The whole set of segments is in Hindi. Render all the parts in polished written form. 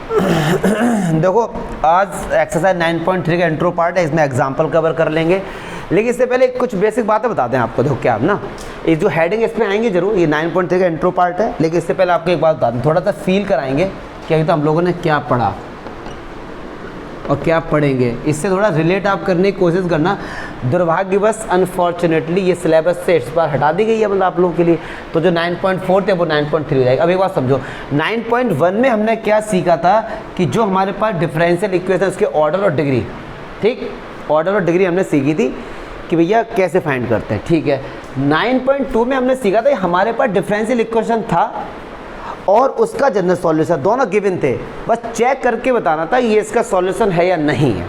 देखो आज एक्सरसाइज 9.3 का इंट्रो पार्ट है, इसमें एग्जांपल कवर कर लेंगे, लेकिन इससे पहले कुछ बेसिक बातें बता दें आपको। देखो क्या आप ना ये जो हेडिंग इस पर आएंगे जरूर, ये 9.3 का इंट्रो पार्ट है, लेकिन इससे पहले आपको एक बात बता दें, थोड़ा सा फील कराएंगे कि अभी तो हम लोगों ने क्या पढ़ा और क्या पढ़ेंगे, इससे थोड़ा रिलेट आप करने की कोशिश करना। दुर्भाग्यवश अनफॉर्चुनेटली ये सिलेबस से इस बार हटा दी गई है मतलब आप लोगों के लिए, तो जो 9.4 थे वो 9.3 हो जाएगा। अब एक बात समझो, 9.1 में हमने क्या सीखा था कि जो हमारे पास डिफरेंशियल इक्वेशन उसके ऑर्डर और डिग्री, ठीक, ऑर्डर और डिग्री हमने सीखी थी कि भैया कैसे फाइंड करते हैं, ठीक है। 9.2 में हमने सीखा था हमारे पास डिफरेंशियल इक्वेशन था और उसका जनरल सॉल्यूशन, दोनों गिवन थे, बस चेक करके बताना था ये इसका सॉल्यूशन है या नहीं है,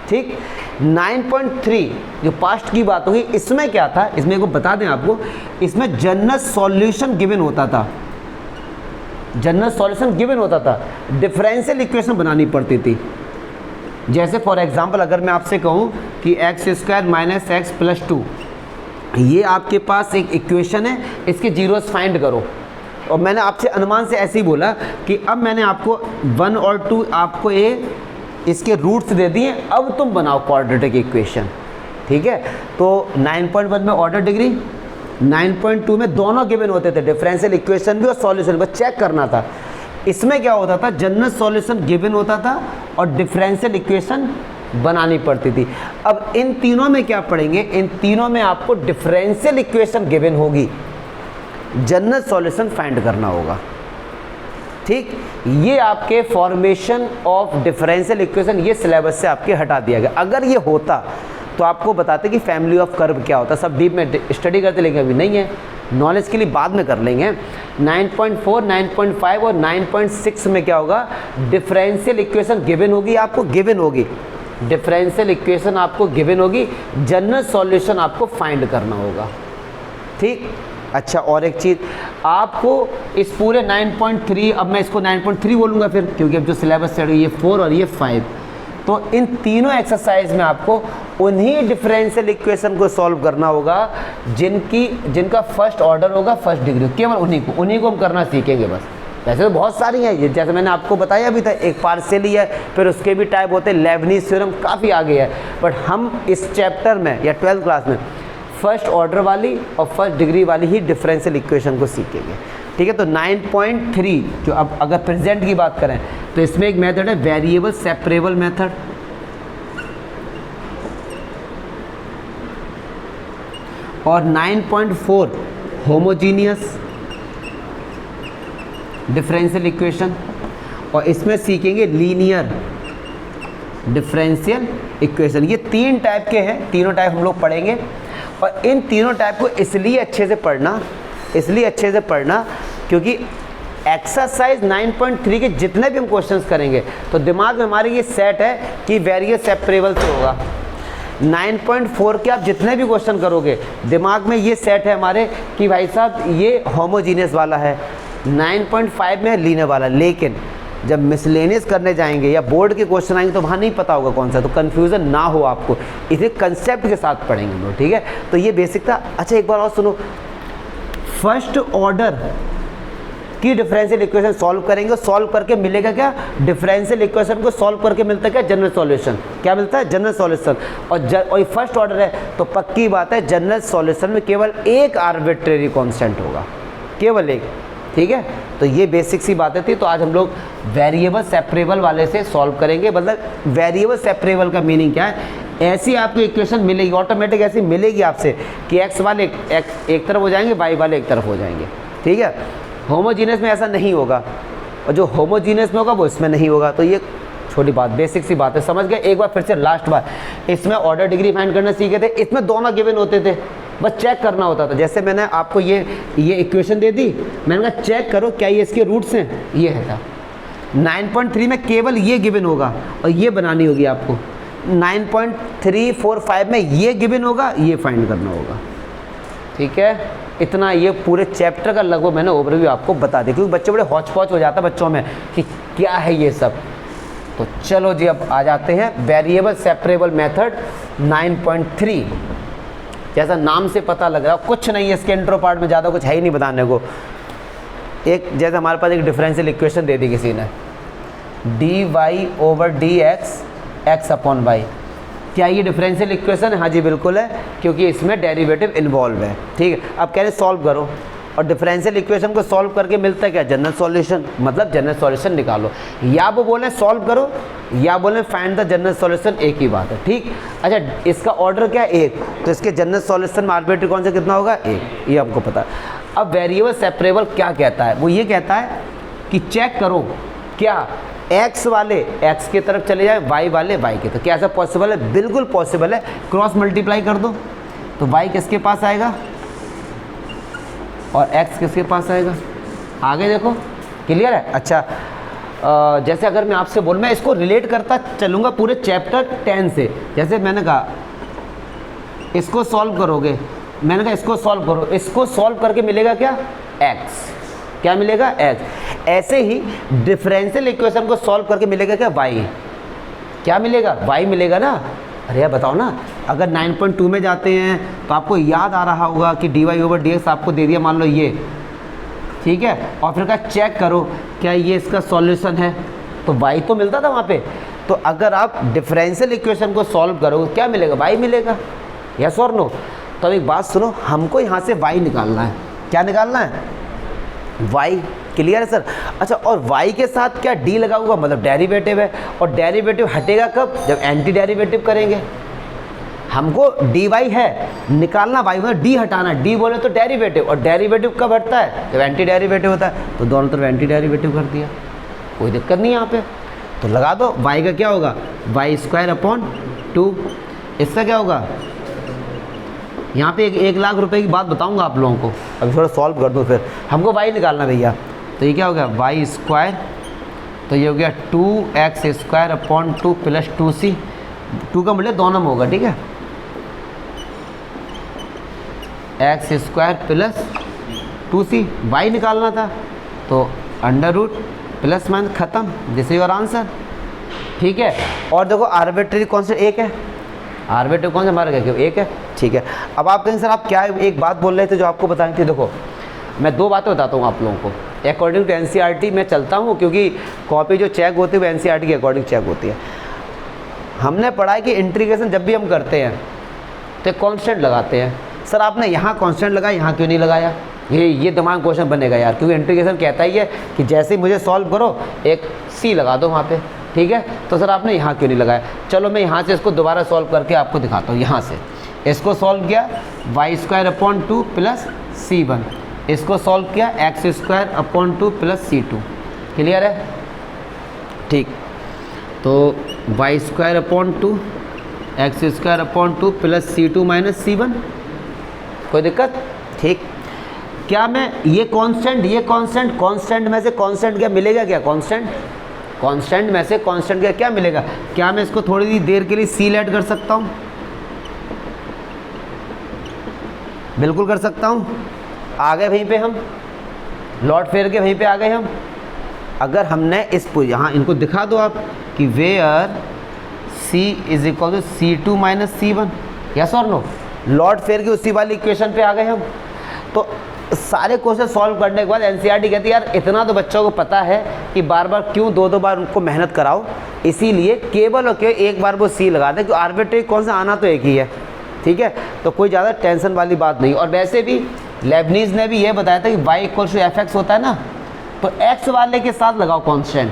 ठीक। 9.3 जो पास्ट की बात होगी, इसमें क्या था, इसमें को बता दें आपको, इसमें जनरल सॉल्यूशन गिवन होता था, जनरल सॉल्यूशन गिवन होता था, डिफरेंशियल इक्वेशन बनानी पड़ती थी। जैसे फॉर एग्जांपल अगर मैं आपसे कहूँ कि x² - x + 2, ये आपके पास एक इक्वेशन है, इसके जीरोस फाइंड करो, और मैंने आपसे अनुमान से ऐसे ही बोला कि अब मैंने आपको 1 और 2 आपको इसके रूट्स दे दिए, अब तुम बनाओ क्वाड्रेटिक इक्वेशन, ठीक है। तो 9.1 में ऑर्डर डिग्री, 9.2 में दोनों गिवन होते थे, डिफरेंशियल इक्वेशन भी और सॉल्यूशन, बस चेक करना था। इसमें क्या होता था, जनरल सॉल्यूशन गिवन होता था और डिफरेंशियल इक्वेशन बनानी पड़ती थी। अब इन तीनों में क्या पढ़ेंगे, इन तीनों में आपको डिफरेंशियल इक्वेशन गिवन होगी, जनरल सॉल्यूशन फाइंड करना होगा, ठीक। ये आपके फॉर्मेशन ऑफ डिफरेंशियल इक्वेशन ये सिलेबस से आपके हटा दिया गया। अगर ये होता तो आपको बताते कि फैमिली ऑफ कर्व क्या होता, सब डीप में स्टडी करते, लेकिन अभी नहीं है, नॉलेज के लिए बाद में कर लेंगे। 9.4, 9.5 और 9.6 में क्या होगा, डिफरेंशियल इक्वेशन गिवन होगी, आपको गिवन होगी, डिफरेंशियल इक्वेशन आपको गिवन होगी, जनरल सॉल्यूशन आपको फाइंड करना होगा, ठीक। अच्छा, और एक चीज़ आपको इस पूरे 9.3, अब मैं इसको 9.3 बोलूँगा फिर, क्योंकि अब जो सिलेबस सेट है ये 4 और ये 5, तो इन तीनों एक्सरसाइज में आपको उन्हीं डिफरेंशियल इक्वेशन को सॉल्व करना होगा जिनका फर्स्ट ऑर्डर होगा, फर्स्ट डिग्री, केवल उन्हीं को हम करना सीखेंगे बस। वैसे तो बहुत सारी हैं, जैसे मैंने आपको बताया अभी था, एक पार्शियली है, फिर उसके भी टाइप होते हैं, लेबनीज़ थ्योरम काफ़ी आगे है, बट हम इस चैप्टर में या 12th क्लास में फर्स्ट ऑर्डर वाली और फर्स्ट डिग्री वाली ही डिफरेंशियल इक्वेशन को सीखेंगे, ठीक है। तो 9.3 जो अब अगर प्रेजेंट की बात करें तो इसमें एक मेथड है वेरिएबल सेपरेबल मेथड, और 9.4 होमोजीनियस डिफरेंशियल इक्वेशन, और इसमें सीखेंगे लीनियर डिफरेंशियल इक्वेशन। ये 3 टाइप के हैं, तीनों टाइप हम लोग पढ़ेंगे, और इन तीनों टाइप को इसलिए अच्छे से पढ़ना क्योंकि एक्सरसाइज 9.3 के जितने भी हम क्वेश्चंस करेंगे तो दिमाग में हमारे ये सेट है कि वेरिएबल सेपरेबल से होगा। 9.4 के आप जितने भी क्वेश्चन करोगे दिमाग में ये सेट है हमारे कि भाई साहब ये होमोजीनियस वाला है, 9.5 में लीनियर वाला, लेकिन जब मिसलेनियस करने जाएंगे या बोर्ड के क्वेश्चन आएंगे तो वहाँ नहीं पता होगा कौन सा, तो कन्फ्यूज़न ना हो आपको, इसे कंसेप्ट के साथ पढ़ेंगे हम लोग, ठीक है। तो ये बेसिक था। अच्छा एक बार और सुनो, फर्स्ट ऑर्डर की डिफरेंशियल इक्वेशन सॉल्व करेंगे, सॉल्व करके मिलेगा क्या, डिफरेंशियल इक्वेशन को सॉल्व करके मिलता है क्या, जनरल सॉल्यूशन। क्या मिलता है, जनरल सॉल्यूशन। और फर्स्ट ऑर्डर है तो पक्की बात है जनरल सॉल्यूशन में केवल एक आर्बिट्रेरी कांस्टेंट होगा, केवल एक, ठीक है। तो ये बेसिक सी बातें थी। तो आज हम लोग वेरिएबल सेपरेबल वाले से सॉल्व करेंगे। मतलब वेरिएबल सेपरेबल का मीनिंग क्या है, ऐसी आपको इक्वेशन मिलेगी, ऑटोमेटिक ऐसी मिलेगी आपसे कि एक्स वाले एक तरफ हो जाएंगे, वाई वाले एक तरफ हो जाएंगे, ठीक है। होमोजीनियस में ऐसा नहीं होगा, और जो होमोजीनियस में होगा वो इसमें नहीं होगा। तो ये छोटी बात, बेसिक सी बात है, समझ गए। एक बार फिर से लास्ट बार, इसमें ऑर्डर डिग्री फाइंड करना सीखे थे, इसमें दोनों गिवन होते थे, बस चेक करना होता था। जैसे मैंने आपको ये इक्वेशन दे दी, मैंने कहा चेक करो क्या ये इसके रूट्स हैं, ये है था। 9.3 में केवल ये गिवन होगा और ये बनानी होगी आपको। 9.3, 4, 5 में ये गिवन होगा, ये फाइंड करना होगा, ठीक है। इतना ये पूरे चैप्टर का लगभग मैंने ओवरव्यू आपको बता दिया, क्योंकि बच्चे बड़े हौच पौच हो जाता है बच्चों में कि क्या है ये सब। तो चलो जी अब आ जाते हैं वेरिएबल सेपरेबल मेथड 9.3। जैसा नाम से पता लग रहा है कुछ नहीं है इसके इंट्रो पार्ट में, ज़्यादा कुछ है ही नहीं बताने को। एक जैसे हमारे पास एक डिफरेंशियल इक्वेशन दे दी किसी ने, d y over d x x upon y. क्या ये डिफरेंशियल इक्वेशन है? हाँ जी बिल्कुल है, क्योंकि इसमें डेरिवेटिव इन्वॉल्व है। ठीक है, अब कह रहे सॉल्व करो, और डिफरेंशियल इक्वेशन को सॉल्व करके मिलता है क्या? जनरल सॉल्यूशन, मतलब जनरल सॉल्यूशन निकालो। या वो बोले सॉल्व करो या बोले फाइंड द जनरल सॉल्यूशन, एक ही बात है। ठीक, अच्छा इसका ऑर्डर क्या है? एक, तो इसके जनरल सॉल्यूशन में आर्बिट्री कौन सा कितना होगा? एक, ये हमको पता है। अब वेरिएबल सेपरेबल क्या कहता है? वो ये कहता है कि चेक करो क्या x वाले x की तरफ चले जाए, y वाले y की तरफ। क्या ऐसा पॉसिबल है? बिल्कुल पॉसिबल है। क्रॉस मल्टीप्लाई कर दो तो y किसके पास आएगा और x किसके पास आएगा? आगे देखो, क्लियर है? अच्छा जैसे अगर मैं आपसे बोल, मैं इसको रिलेट करता चलूँगा पूरे चैप्टर 10 से। जैसे मैंने कहा इसको सॉल्व करोगे, मैंने कहा इसको सॉल्व करो, इसको सॉल्व करके मिलेगा क्या? x। क्या मिलेगा? x। ऐसे ही डिफरेंशियल इक्वेशन को सॉल्व करके मिलेगा क्या? y। क्या मिलेगा? y मिलेगा ना। अरे यार बताओ ना, अगर 9.2 में जाते हैं तो आपको याद आ रहा होगा कि dy ओवर dx आपको दे दिया, मान लो ये, ठीक है, और फिर कहा चेक करो क्या ये इसका सॉल्यूशन है, तो y तो मिलता था वहाँ पे। तो अगर आप डिफरेंशियल इक्वेशन को सॉल्व करोगे क्या मिलेगा? y मिलेगा। यस और नो? तो अब एक बात सुनो, हमको यहाँ से y निकालना है। क्या निकालना है? y। क्लियर है सर? अच्छा, और y के साथ क्या d लगा हुआ, मतलब डेरिवेटिव है, और डेरिवेटिव हटेगा कब? जब एंटी डेरिवेटिव करेंगे। हमको dy है निकालना, y मतलब d हटाना। d बोले तो डेरिवेटिव, और डेरिवेटिव कब हटता है? जब एंटी डेरिवेटिव होता है। तो दोनों तरफ एंटी डेरिवेटिव कर दिया, कोई दिक्कत नहीं यहाँ पे। तो लगा दो, y का क्या होगा? y² upon 2। इसका क्या होगा? यहाँ पे 1,00,000 रुपए की बात बताऊंगा आप लोगों को, अभी थोड़ा सॉल्व कर दो। फिर हमको y निकालना भैया, तो ये क्या हो गया? y², तो ये हो गया 2x² अपॉन 2 प्लस 2c। 2 का मूल्य दोनों में होगा, ठीक है, x² प्लस 2c। y निकालना था तो अंडर रूट प्लस माइनस, खत्म, दिस इज योर आंसर। ठीक है, और देखो आर्बिट्रेरी कॉन्स्टेंट एक है, आर्बिट्रेरी कौन सा हमारा क्या? एक है। ठीक है, अब आप कहेंगे सर आप क्या एक बात बोल रहे थे जो आपको बतानी थी। देखो मैं 2 बातें बताता हूँ आप लोगों को। अकॉर्डिंग टू एनसीईआरटी मैं चलता हूँ, क्योंकि कॉपी जो चेक होती है वो एनसीईआरटी के अकॉर्डिंग चेक होती है। हमने पढ़ा है कि इंटीग्रेशन जब भी हम करते हैं तो कांस्टेंट लगाते हैं। सर आपने यहाँ कांस्टेंट लगाया, यहाँ क्यों नहीं लगाया? ये दिमाग क्वेश्चन बनेगा यार, क्योंकि इंटीग्रेशन कहता ही है कि जैसे ही मुझे सॉल्व करो एक सी लगा दो वहाँ पे। ठीक है, तो सर आपने यहाँ क्यों नहीं लगाया? चलो मैं यहाँ से इसको दोबारा सॉल्व करके आपको दिखाता हूँ। यहाँ से इसको सॉल्व किया, y² अपॉन 2 प्लस c1। इसको सॉल्व किया, x² upon 2 plus c2। Clear है? ठीक, तो y² upon 2, x² upon 2 plus c2 minus c1। कोई दिक्कत? ठीक, क्या मैं ये कांस्टेंट में से कांस्टेंट क्या मिलेगा? क्या कांस्टेंट में से कांस्टेंट क्या मिलेगा? क्या मैं इसको थोड़ी देर के लिए सी ऐड कर सकता हूँ? बिल्कुल कर सकता हूँ। आ गए वहीं पे हम, लौट फेर के वहीं पे आ गए हम। अगर हमने इसको यहाँ इनको दिखा दो आप कि where c is equal to c2 minus c1, yes और नो? लौट फेर के उसी वाली इक्वेशन पे आ गए हम। तो सारे क्वेश्चन सॉल्व करने के बाद एनसीईआरटी कहती है यार इतना तो बच्चों को पता है कि बार बार क्यों 2-2 बार उनको मेहनत कराओ, इसीलिए केवल और केवल एक बार वो सी लगा दें, क्योंकि आर्बिट्रेरी कौन सा आना तो एक ही है। ठीक है, तो कोई ज़्यादा टेंशन वाली बात नहीं। और वैसे भी लेबनीज ने भी ये बताया था कि y equal to f x होता है ना, तो x वाले के साथ लगाओ कॉन्स्टेंट,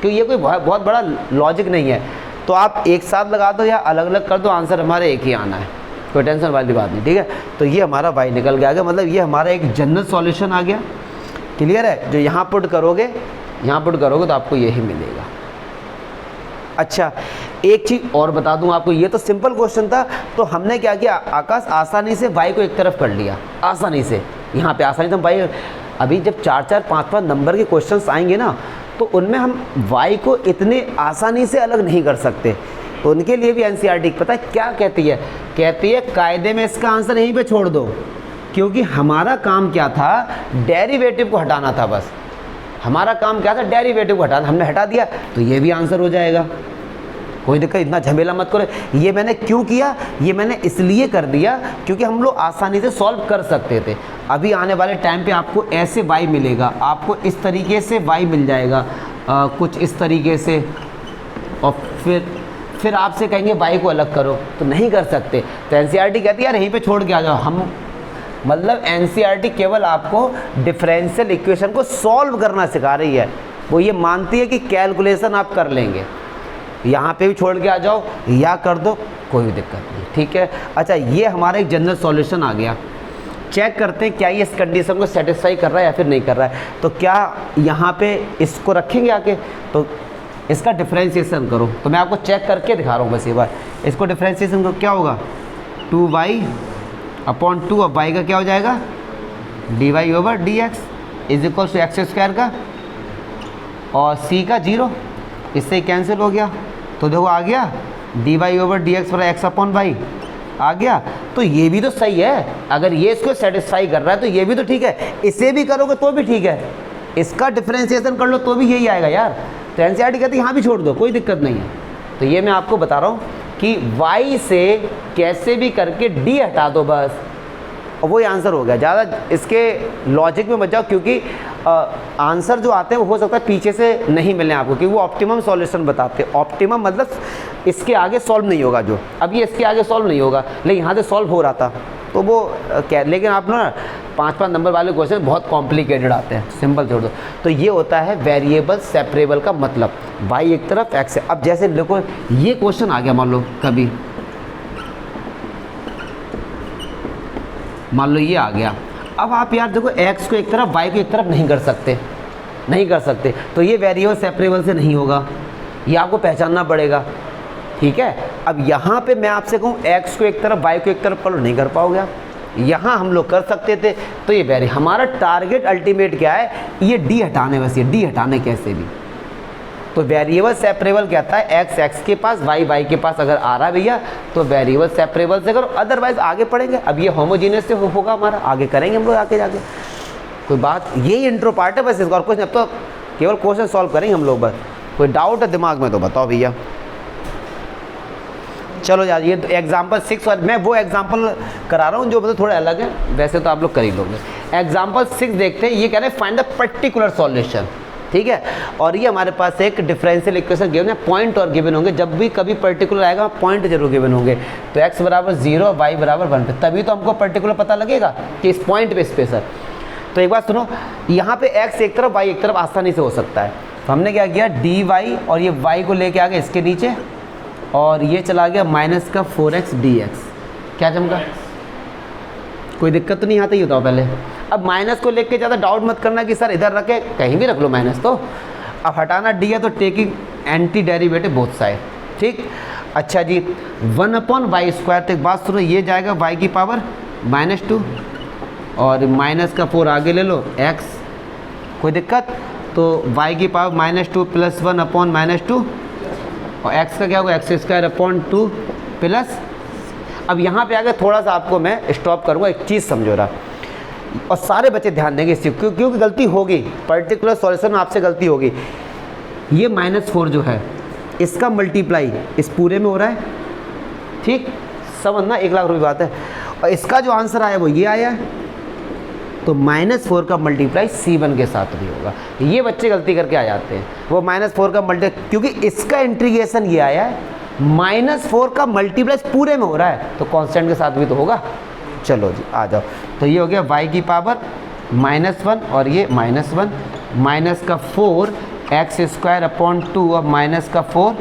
क्योंकि ये कोई बहुत बड़ा लॉजिक नहीं है। तो आप एक साथ लगा दो या अलग अलग कर दो, आंसर हमारे एक ही आना है, कोई टेंशन वाली बात नहीं। ठीक है, तो ये हमारा y निकल गया आगे, मतलब ये हमारा एक जनरल सॉल्यूशन आ गया। क्लियर है? जो यहाँ पुट करोगे तो आपको यही मिलेगा। अच्छा एक चीज़ और बता दूं आपको, ये तो सिंपल क्वेश्चन था, तो हमने क्या किया, आकाश आसानी से y को एक तरफ कर लिया, आसानी से यहाँ पे आसानी से हम y, अभी जब 4-4, 5-5 नंबर के क्वेश्चंस आएंगे ना, तो उनमें हम y को इतने आसानी से अलग नहीं कर सकते। तो उनके लिए भी एनसीईआरटी पता है क्या कहती है? कहती है कायदे में इसका आंसर यहीं पे छोड़ दो, क्योंकि हमारा काम क्या था, डेरिवेटिव को हटाना था। बस हमारा काम क्या था, डेरिवेटिव को हटाना, हमने हटा दिया तो ये भी आंसर हो जाएगा। कोई दिक्कत, इतना झमेला मत करो। ये मैंने क्यों किया? ये मैंने इसलिए कर दिया क्योंकि हम लोग आसानी से सॉल्व कर सकते थे। अभी आने वाले टाइम पे आपको ऐसे y मिलेगा, आपको इस तरीके से y मिल जाएगा, कुछ इस तरीके से, और फिर आपसे कहेंगे y को अलग करो, तो नहीं कर सकते। तो एनसीईआरटी कहती है यार यहीं पे छोड़ के आ जाओ। हम मतलब एनसीईआरटी केवल आपको डिफरेंशियल इक्वेशन को सॉल्व करना सिखा रही है। वो ये मानती है कि कैलकुलेशन आप कर लेंगे, यहाँ पे भी छोड़ के आ जाओ या कर दो, कोई दिक्कत नहीं, ठीक है। अच्छा, ये हमारा एक जनरल सॉल्यूशन आ गया। चेक करते हैं क्या ये इस कंडीशन को सेटिस्फाई कर रहा है या फिर नहीं कर रहा है। तो क्या यहाँ पे इसको रखेंगे आके, तो इसका डिफरेंशिएशन करो। तो मैं आपको चेक करके दिखा रहा हूँ बस ये बार। इसको डिफरेंशिएशन को क्या होगा, 2y अपॉन 2, अब y का क्या हो जाएगा, dy over dx is equal to x square का और c का 0, इससे ही कैंसिल हो गया। तो देखो आ गया dy ओवर dx पर एक्स अपॉन वाई आ गया। तो ये भी तो सही है, अगर ये इसको सेटिस्फाई कर रहा है तो ये भी तो ठीक है। इसे भी करोगे तो भी ठीक है, इसका डिफरेंशिएशन कर लो तो भी यही आएगा यार। तो एनसीईआरटी कहती है यहाँ भी छोड़ दो, कोई दिक्कत नहीं है। तो ये मैं आपको बता रहा हूँ कि y से कैसे भी करके d हटा दो बस, और वही आंसर हो गया। ज़्यादा इसके लॉजिक में मत जाओ, क्योंकि आंसर जो आते हैं वो हो सकता है पीछे से नहीं मिलने आपको, क्योंकि वो ऑप्टिमम सॉल्यूशन बताते हैं। ऑप्टिमम मतलब इसके आगे सॉल्व नहीं होगा, जो अब ये इसके आगे सॉल्व नहीं होगा, लेकिन यहाँ से सॉल्व हो रहा था तो वो क्या। लेकिन आप ना 5-5 नंबर वाले क्वेश्चन बहुत कॉम्प्लिकेटेड आते हैं, सिंपल छोड़ दो। तो ये होता है वेरिएबल सेपरेबल का मतलब, y एक तरफ x है। अब जैसे देखो ये क्वेश्चन आ गया, मान लो कभी, मान लो ये आ गया। अब आप यार देखो x को एक तरफ y को एक तरफ नहीं कर सकते, नहीं कर सकते। तो ये वेरिएबल सेपरेबल से नहीं होगा, ये आपको पहचानना पड़ेगा, ठीक है। अब यहाँ पे मैं आपसे कहूँ x को एक तरफ y को एक तरफ कर लो, नहीं कर पाओगे आप। यहाँ हम लोग कर सकते थे। तो ये वेरी हमारा टारगेट अल्टीमेट क्या है, ये d हटाने, बस ये d हटाने कैसे भी। तो वेरिएबल सेपरेबल कहता है x x के पास y के पास अगर आ रहा है भैया तो वेरिएबल सेपरेबल से करो, अदरवाइज आगे पढ़ेंगे। अब ये होमोजीनियस से होगा हमारा, आगे करेंगे हम लोग आगे जाके। कोई बात, यही इंट्रो पार्ट है बस इसका, और कुछ नहीं। अब तो केवल क्वेश्चन सॉल्व करेंगे हम लोग बस। कोई डाउट है दिमाग में तो बताओ भैया। चलो यार, ये एग्जाम्पल 6, और मैं वो एग्जाम्पल करा रहा हूँ जो मतलब थोड़े अलग है, वैसे तो आप लोग कर ही लोगे। एग्जाम्पल 6 देखते हैं। ये कह रहे हैं फाइंड द पर्टिकुलर सॉल्यूशन, ठीक है। और ये हमारे पास एक डिफरेंशियल इक्वेशन गिवन है, पॉइंट और गिवन होंगे। जब भी कभी पर्टिकुलर आएगा पॉइंट जरूर गिवन होंगे। तो x बराबर 0 y बराबर 1 पे, तभी तो हमको पर्टिकुलर पता लगेगा कि इस पॉइंट पे स्पेस है। तो एक बात सुनो, यहाँ पे x एक तरफ y एक तरफ आसानी से हो सकता है। तो हमने क्या किया, dy और ये y को लेके आ गए इसके नीचे, और ये चला गया माइनस का 4x dx। क्या चमका, कोई दिक्कत तो नहीं आती, बताओ पहले। अब माइनस को लेके ज़्यादा डाउट मत करना कि सर इधर रखे, कहीं भी रख लो माइनस। तो अब हटाना d है तो taking anti derivative both side, ठीक। अच्छा जी, 1/y²। तो एक बात सुनो, ये जाएगा y की पावर -2 और माइनस का 4 आगे ले लो x, कोई दिक्कत। तो y की पावर -2 + 1/-2 और x का क्या होगा, x² प्लस। अब यहाँ पे आगे थोड़ा सा आपको मैं स्टॉप करूँगा, एक चीज़ समझो रहा, और सारे बच्चे ध्यान देंगे इस चीज़, क्योंकि गलती होगी, पर्टिकुलर सॉल्यूशन में आपसे गलती होगी। ये -4 जो है इसका मल्टीप्लाई इस पूरे में हो रहा है, ठीक, समझना, 1 लाख रुपये बात है। और इसका जो आंसर आया वो ये आया है, तो -4 का मल्टीप्लाई C1 के साथ भी होगा। ये बच्चे गलती करके आ जाते हैं, वो -4 का मल्टीप्लाई, क्योंकि इसका इंटीग्रेशन ये आया है, -4 का मल्टीप्लाई पूरे में हो रहा है, तो कांस्टेंट के साथ भी तो होगा। चलो जी आ जाओ। तो ये हो गया y की पावर -1 और ये -1, माइनस का 4 x² 2 और माइनस का 4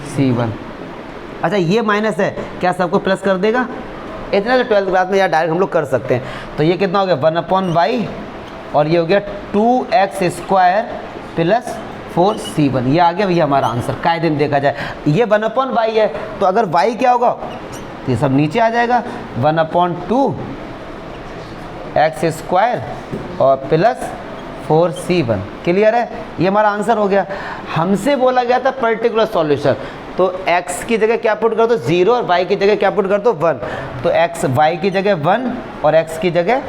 C1। अच्छा ये माइनस है, क्या सबको प्लस कर देगा? इतना तो 12th क्लास में यार डायरेक्ट हम लोग कर सकते हैं। तो ये कितना हो गया 1/y और ये हो गया 2x² + 4c1। ये आ गया भैया हमारा आंसर। कायदे में देखा जाए ये 1/y है, तो अगर y क्या होगा तो ये सब नीचे आ जाएगा 1/2 x² और +4c1। क्लियर है? ये हमारा आंसर हो गया। हमसे बोला गया था पर्टिकुलर सॉल्यूशन, तो x की जगह क्या पुट कर दो 0 और y की जगह क्या पुट कर दो 1। तो y की जगह 1 और x की जगह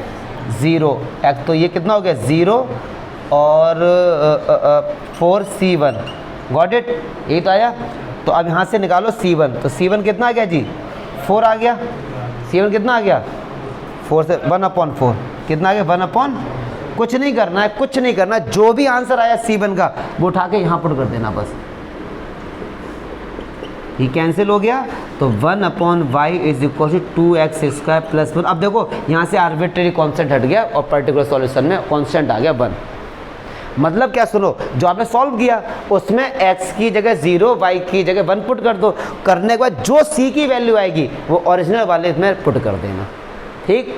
0। x तो ये कितना हो गया 0 और 4c1। Got it? ये तो आया। तो अब यहाँ से निकालो c1। तो c1 कितना आ गया जी 4 आ गया। c1 कितना आ गया 4 से 1/4 कितना आ गया 1/। कुछ नहीं करना है, कुछ नहीं करना, जो भी आंसर आया C1 का वो उठा के यहाँ पुट कर देना बस। ये कैंसिल हो गया तो 1/y is equal to 2x² plus 1। अब देखो यहाँ से आर्बिट्रेरी कांस्टेंट हट गया और पर्टिकुलर सॉल्यूशन में कांस्टेंट आ गया 1। मतलब क्या, सुनो, जो आपने सॉल्व किया उसमें x की जगह 0, y की जगह 1 पुट कर दो। करने के बाद जो c की वैल्यू आएगी वो ओरिजिनल वाले में पुट कर देना। ठीक,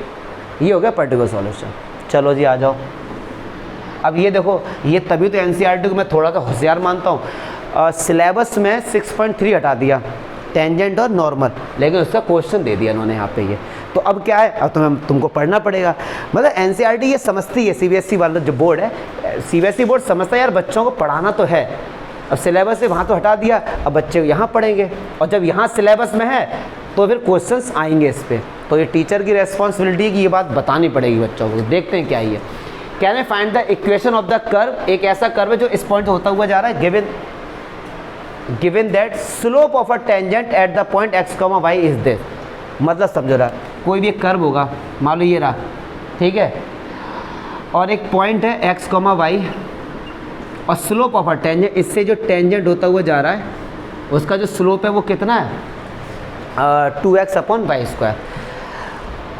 ये हो गया पर्टिकुलर सॉल्यूशन। चलो जी आ जाओ। अब ये देखो, ये तभी तो एनसीईआरटी को मैं थोड़ा सा होशियार मानता हूँ। सिलेबस में 6.3 हटा दिया, टेंजेंट और नॉर्मल, लेकिन उसका क्वेश्चन दे दिया इन्होंने यहाँ पे ये। तो अब क्या है, अब तुमको पढ़ना पड़ेगा। मतलब एनसीईआरटी ये समझती है, सीबीएसई वाला जो बोर्ड है, सीबीएसई बोर्ड समझता है यार बच्चों को पढ़ाना तो है। अब सिलेबस से वहाँ तो हटा दिया, अब बच्चे यहाँ पढ़ेंगे, और जब यहाँ सिलेबस में है तो फिर क्वेश्चंस आएंगे इस पर। तो ये टीचर की रेस्पॉन्सिबिलिटी है कि ये बात बतानी पड़ेगी बच्चों को। देखते हैं क्या ही है। Can I find the equation of the curve. एक ऐसा कर्व है जो इस पॉइंट होता हुआ जा रहा है, given that slope of a tangent at the point x, y is this. मतलब समझो रहा, कोई भी एक कर्व होगा, मान लो ये रहा, ठीक है, और एक पॉइंट है x, y, और स्लोप ऑफ अ टेंजेंट, इससे जो टेंजेंट होता हुआ जा रहा है उसका जो स्लोप है वो कितना है, 2x/y²।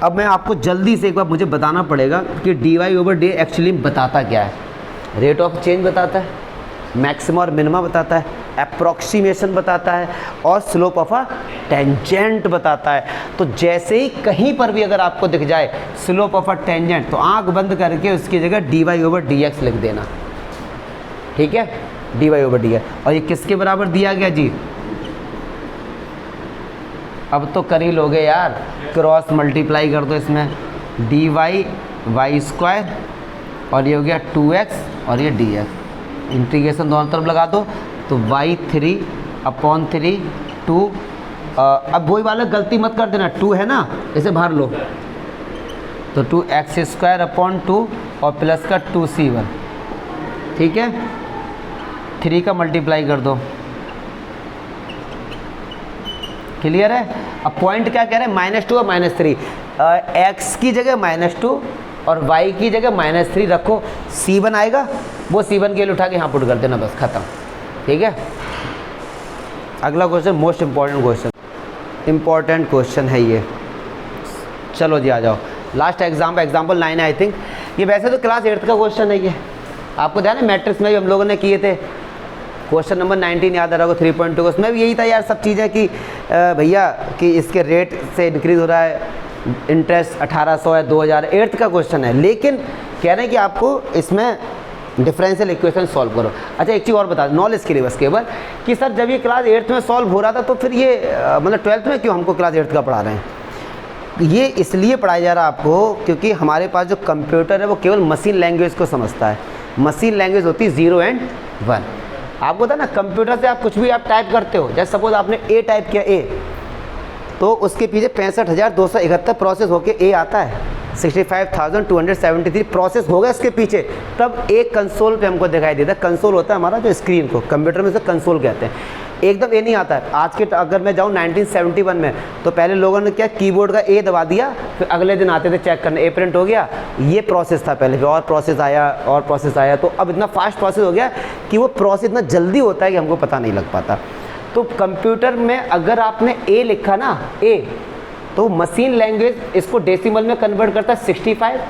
अब मैं आपको जल्दी से एक बार मुझे बताना पड़ेगा कि dy/d एक्चुअली बताता क्या है। रेट ऑफ चेंज बताता है, मैक्सिमम और मिनिमा बताता है, अप्रॉक्सीमेशन बताता है, और स्लोप ऑफ अ टेंजेंट बताता है। तो जैसे ही कहीं पर भी अगर आपको दिख जाए स्लोप ऑफ अ टेंजेंट, तो आंख बंद करके उसकी जगह dy/dx लिख देना। ठीक है, dy/dx। और ये किसके बराबर दिया गया जी, अब तो कर ही लोगे यार, क्रॉस मल्टीप्लाई कर दो इसमें, dy/y² और ये हो गया 2x और ये dx, इंटीग्रेशन दोनों तरफ लगा दो तो y3/3 2। अब वही वाला गलती मत कर देना, 2 है ना, इसे बाहर लो तो 2x² और प्लस का 2c1। ठीक है, 3 का मल्टीप्लाई कर दो। क्लियर है। अब पॉइंट क्या कह रहे हैं, -2 और -3, x की जगह -2 और y की जगह -3 रखो, c1 आएगा, वो c1 के लिए उठा के यहाँ पुट कर देना, बस खत्म। ठीक है, अगला क्वेश्चन मोस्ट इम्पॉर्टेंट क्वेश्चन है ये। चलो जी आ जाओ, लास्ट एग्जाम्पल 9 है आई थिंक। ये वैसे तो क्लास 8th का क्वेश्चन है ये, आपको ध्यान है मैट्रिक्स में भी हम लोगों ने किए थे। क्वेश्चन नंबर 19 याद आ रहा होगा 3.2, उसमें भी यही था यार सब चीज़ें कि भैया कि इसके रेट से इंक्रीज़ हो रहा है, इंटरेस्ट 1800 है, 2000, 8th का क्वेश्चन है। लेकिन कह रहे हैं कि आपको इसमें डिफरेंशियल इक्वेशन सॉल्व करो। अच्छा एक चीज़ और बता दो नॉलेज के लिए बस केवल, कि सर जब ये क्लास 8th में सॉल्व हो रहा था तो फिर ये मतलब 12th में क्यों हमको क्लास 8th का पढ़ा रहे हैं। ये इसलिए पढ़ाया जा रहा है आपको क्योंकि हमारे पास जो कंप्यूटर है वो केवल मशीन लैंग्वेज को समझता है। मशीन लैंग्वेज होती है 0 और 1। आपको था ना, कंप्यूटर से आप कुछ भी आप टाइप करते हो, जैसे सपोज आपने ए टाइप किया ए, तो उसके पीछे 65,271 प्रोसेस होके ए आता है, 65,273 प्रोसेस हो गया इसके पीछे, तब एक कंसोल पे हमको दिखाई देता है। कंसोल होता है हमारा जो स्क्रीन को, कंप्यूटर में से कंसोल कहते हैं। एकदम ए नहीं आता है। आज के अगर मैं जाऊँ 1971 में, तो पहले लोगों ने क्या कीबोर्ड का ए दबा दिया, फिर अगले दिन आते थे चेक करने, ए प्रिंट हो गया, ये प्रोसेस था पहले, फिर और प्रोसेस आया, तो अब इतना फास्ट प्रोसेस हो गया कि वो प्रोसेस इतना जल्दी होता है कि हमको पता नहीं लग पाता। तो कंप्यूटर में अगर आपने ए लिखा ना, ए, तो मशीन लैंग्वेज इसको डेसिमल में कन्वर्ट करता है 65,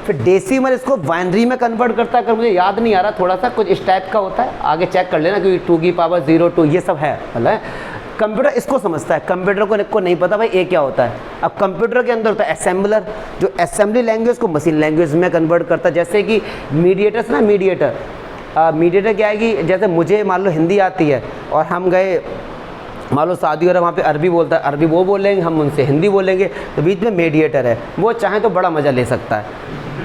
फिर डेसिमल इसको बाइनरी में कन्वर्ट करता है। अगर मुझे याद नहीं आ रहा, थोड़ा सा कुछ इस टाइप का होता है, आगे चेक कर लेना क्योंकि 2^02 ये सब है। मतलब कंप्यूटर इसको समझता है, कंप्यूटर को नहीं पता भाई ए क्या होता है। अब कंप्यूटर के अंदर होता है असेंबलर, जो असेंबली लैंग्वेज को मशीन लैंग्वेज में कन्वर्ट करता है। जैसे कि मीडिएटर्स ना, मीडिएटर क्या है कि जैसे मुझे मान लो हिंदी आती है और हम गए मान लो शादी हो रहा है, वहाँ पे अरबी बोलता है, अरबी वो बोलेंगे, हम उनसे हिंदी बोलेंगे, तो बीच में मीडिएटर है, वो चाहे तो बड़ा मज़ा ले सकता है।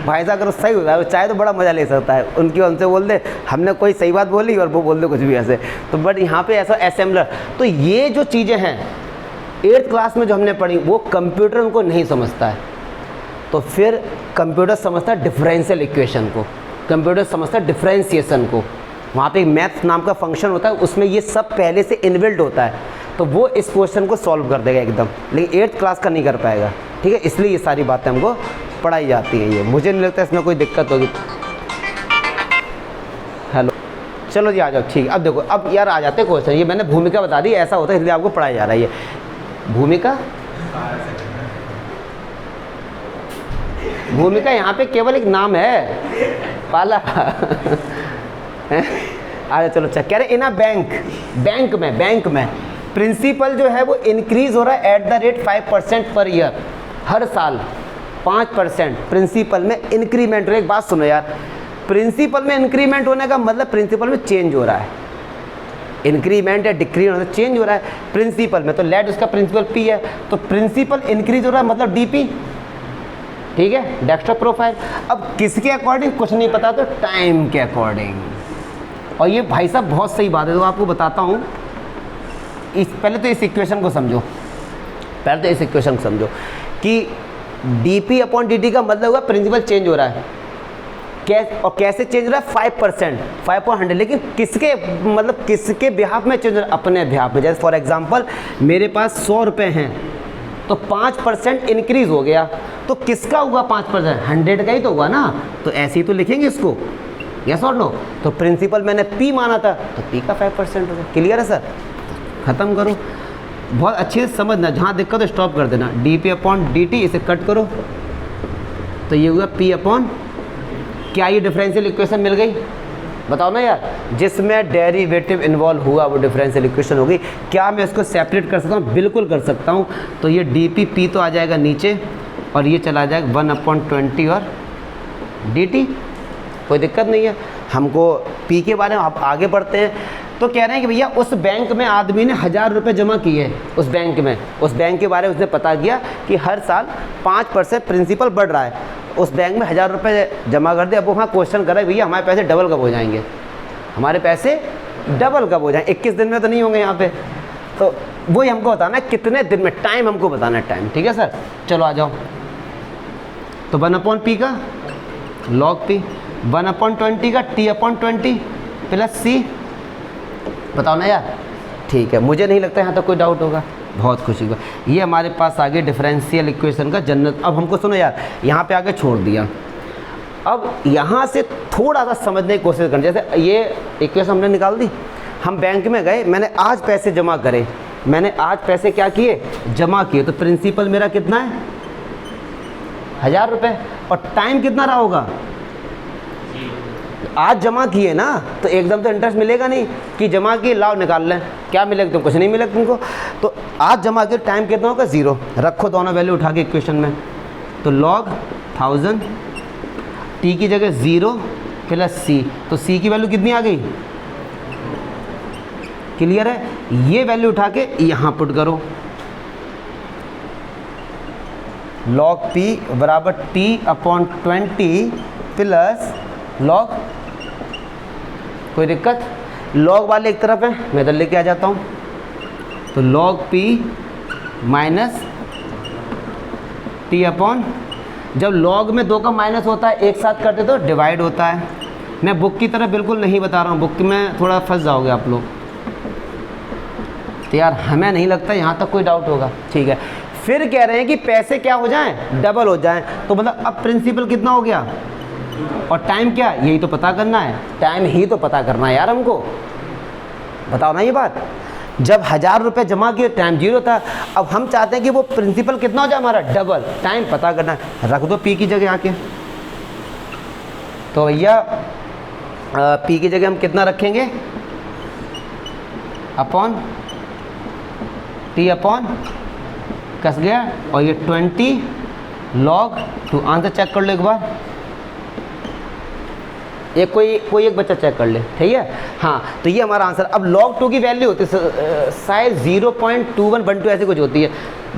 भाई साहब अगर सही होता है वो चाहे तो बड़ा मज़ा ले सकता है, उनकी उनसे बोल दे, हमने कोई सही बात बोली और वो बोल दे कुछ भी ऐसे। तो बट यहाँ पे ऐसा असेंबलर, तो ये जो चीज़ें हैं 8th क्लास में जो हमने पढ़ी वो कंप्यूटर उनको नहीं समझता है। तो फिर कंप्यूटर समझता है डिफरेंशियल इक्वेशन को, कंप्यूटर समझता है डिफरेंशिएशन को। वहाँ पे एक मैथ्स नाम का फंक्शन होता है, उसमें ये सब पहले से इनबिल्ट होता है, तो वो इस क्वेश्चन को सॉल्व कर देगा एकदम, लेकिन 8th क्लास का नहीं कर पाएगा। ठीक है, इसलिए ये सारी बातें हमको पढ़ाई जाती हैं ये, मुझे नहीं लगता इसमें कोई दिक्कत होगी। हेलो, चलो जी आ जाओ, ठीक है। अब देखो, अब यार आ जाते क्वेश्चन, ये मैंने भूमिका बता दी, ऐसा होता है इसलिए आपको पढ़ाया जा रहा है ये भूमिका। भूमिका यहाँ पे केवल एक नाम है, पाला अरे चलो चेक कह रहे इन अ बैंक में प्रिंसिपल जो है वो इंक्रीज हो रहा है at the rate 5% per year, हर साल 5% प्रिंसिपल में इंक्रीमेंट हो रहा है। एक बात सुनो यार, प्रिंसिपल में इंक्रीमेंट होने का मतलब प्रिंसिपल में चेंज हो रहा है, इंक्रीमेंट या डिक्रीज होना, चेंज हो रहा है प्रिंसिपल में। तो लेट उसका प्रिंसिपल पी है, तो प्रिंसिपल इंक्रीज हो रहा है मतलब डीपी, ठीक है, डेस्कटॉप प्रोफाइल। अब किसके अकॉर्डिंग कुछ नहीं पता, तो टाइम के अकॉर्डिंग। और ये भाई साहब बहुत सही बात है, तो आपको बताता हूँ। पहले तो इस इक्वेशन को समझो, कि dp अपॉन dt का मतलब हुआ प्रिंसिपल चेंज हो रहा है, कैसे चेंज हो रहा है, 5%, 5/100। लेकिन किसके मतलब किसके बिहाफ में चेंज हो रहा है, अपने बिहाफ में। जैसे फॉर एग्जांपल मेरे पास 100 रुपये हैं, तो 5% इंक्रीज हो गया, तो किसका हुआ 5%, 100 का ही तो हुआ ना। तो ऐसे ही तो लिखेंगे इसको, यस और नो। तो प्रिंसिपल मैंने p माना था, तो p का 5% हो गया। क्लियर है सर, ख़त्म करो, बहुत अच्छे से समझना, जहाँ दिक्कत तो स्टॉप कर देना। dp अपॉन dt, इसे कट करो, तो ये हुआ p अपॉन, क्या ये डिफरेंशियल इक्वेशन मिल गई, बताओ ना यार। जिसमें डेरिवेटिव इन्वॉल्व हुआ वो डिफरेंशियल इक्वेशन होगी। क्या मैं इसको सेपरेट कर सकता हूँ, बिल्कुल कर सकता हूँ। तो ये dp p तो आ जाएगा नीचे, और ये चला जाएगा 1/20 और dt, कोई दिक्कत नहीं है। हमको p के बारे में आप आगे बढ़ते हैं। तो कह रहे हैं कि भैया उस बैंक में आदमी ने 1000 रुपये जमा किए, उस बैंक के बारे में उसने पता किया कि हर साल 5% प्रिंसिपल बढ़ रहा है। उस बैंक में 1000 रुपये जमा कर दे। अब वहाँ क्वेश्चन कर रहे हैं भैया हमारे पैसे डबल कब हो जाएंगे, 21 दिन में तो नहीं होंगे यहाँ पे। तो वही हमको बताना है कितने दिन में, टाइम हमको बताना है, टाइम। ठीक है सर, चलो आ जाओ। तो 1/p का log p, 1/20 का t/20 प्लस c, बताओ ना यार। ठीक है, मुझे नहीं लगता यहाँ तक कोई डाउट होगा, बहुत खुशी का। ये हमारे पास आगे डिफरेंशियल इक्वेशन का जनरल। अब हमको सुनो यार, यहाँ पे आगे छोड़ दिया, अब यहाँ से थोड़ा सा समझने की कोशिश करनी। जैसे ये इक्वेशन हमने निकाल दी, हम बैंक में गए, मैंने आज पैसे जमा करे, मैंने आज पैसे क्या किए, जमा किए। तो प्रिंसिपल मेरा कितना है, 1000 रुपये, और टाइम कितना रहा होगा, आज जमा किए ना, तो एकदम तो इंटरेस्ट मिलेगा नहीं कि जमा किए लाओ निकाल लें, क्या मिलेगा तुम, कुछ नहीं मिलेगा तुमको। तो आज जमा किए, टाइम कितना होगा, 0, रखो दोनों वैल्यू उठा के इक्वेशन में। तो log 1000, t की जगह 0 प्लस c, तो c की वैल्यू कितनी आ गई, क्लियर है। ये वैल्यू उठा के यहाँ पुट करो, log p बराबर t/20 प्लस log, कोई दिक्कत, log वाले एक तरफ है, मैं इधर लेके आ जाता हूँ। तो log p माइनस t/, जब log में 2 का माइनस होता है एक साथ करते तो डिवाइड होता है। मैं बुक की तरफ बिल्कुल नहीं बता रहा हूँ, बुक में थोड़ा फंस जाओगे आप लोग। तो यार हमें नहीं लगता यहाँ तक कोई डाउट होगा, ठीक है। फिर कह रहे हैं कि पैसे क्या हो जाएं, डबल हो जाएं। तो मतलब अब प्रिंसिपल कितना हो गया, और टाइम क्या, यही तो पता करना है, टाइम ही तो पता करना है यार हमको, बताओ ना ये बात। जब 1000 रुपये जमा किए टाइम 0 था, अब हम चाहते हैं कि वो प्रिंसिपल कितना हो जाए हमारा, डबल, टाइम पता करना है। रख दो p की जगह आके, तो भैया p की जगह हम कितना रखेंगे, अपॉन t/, कस गया, और ये 20 log 2। आंसर चेक कर लो एक बार, एक कोई एक बच्चा चेक कर ले, ठीक है। हाँ, तो ये हमारा आंसर। अब log 2 की वैल्यू होती है शायद 0.2112 ऐसी कुछ होती है,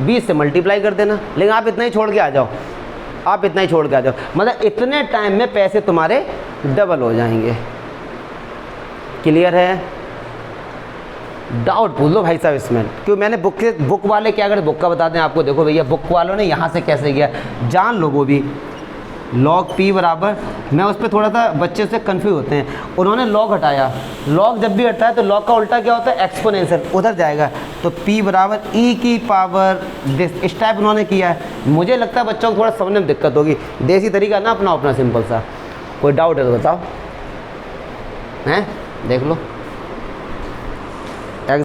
20 से मल्टीप्लाई कर देना। लेकिन आप इतना ही छोड़ के आ जाओ, मतलब इतने टाइम में पैसे तुम्हारे डबल हो जाएंगे। क्लियर है, डाउट पूछ लो भाई साहब इसमें, क्यों मैंने बुक वाले क्या करते, बुक का बता दें आपको। देखो भैया बुक वालों ने यहाँ से कैसे किया, जान लो वो भी। लॉग पी बराबर, मैं उस पर थोड़ा सा बच्चे से कन्फ्यूज होते हैं, उन्होंने लॉग हटाया, लॉग जब भी हटाया तो लॉग का उल्टा क्या होता है, एक्सपोनेंशियल, उधर जाएगा, तो पी बराबर ई की पावर दिस, इस टाइप उन्होंने किया है। मुझे लगता है बच्चों को थोड़ा समझने में दिक्कत होगी, देसी तरीका ना अपना सिंपल सा। कोई डाउट है तो बताओ, हैं देख लो।